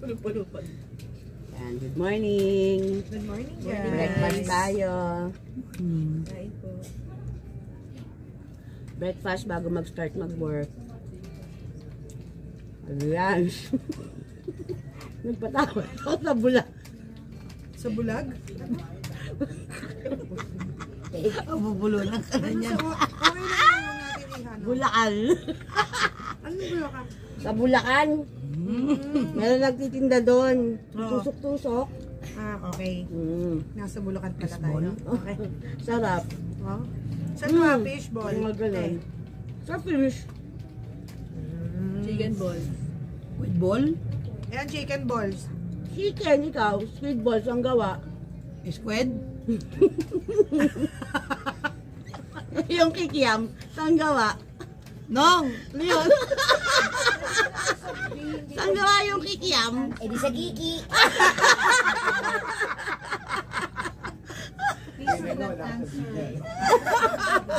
Puno-puno pa. Yan, good morning. Good morning, guys. Breakfast tayo. Kain po. Breakfast bago mag-start mag-work. Ayan. Nagpatawa ako sa bulag. Sa bulag? Ang bubulunan ka na niyan. Okay na naman natin ihano. Bulacan. Ano bulakan? Sa Bulacan. Meron nagtitinda doon. Tusok-tusok. Ah, okay. Nasa Bulacan pala tayo. Okay. Sarap. Oh. Saan ba? Fishball? Mga ganun. Sa fish. Chicken ball. With ball? Ayan, chicken balls. Chicken, ikaw. Squid balls ang gawa. Squid? Yung kikiam, saan gawa? Nong! Yun. Saan gawa yung kikiam? Eh di sa Kiki.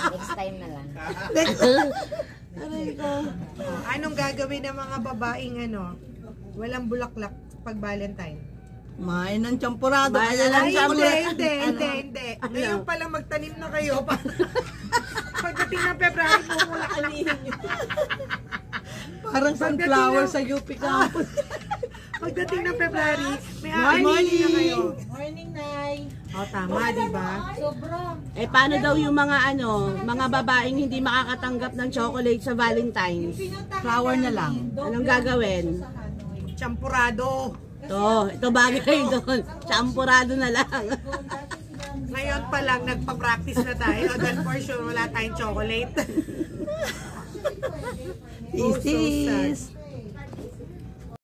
Next time na lang. Aray ko. Anong gagawin ng mga babaeng walang bulaklak pag Valentine? Main ng champurado. Bahala Kaya lang lang Ay, siya. hindi. Ngayon pala magtanim na kayo. Pagdating ng February po mula kanihin nyo. Parang sunflower sa UP campus. Pagdating ng February, may Morning! na kayo. Morning, Nay. O, tama, di ba? Sobra. Eh, paano daw yung mga mga babaeng hindi makakatanggap ng chocolate sa Valentine's? Flower na lang. Anong gagawin? Champurado. Ito bagay doon. Champurado na lang. Ngayon pa lang, nagpa-practice na tayo. Then for sure, wala tayong chocolate. This is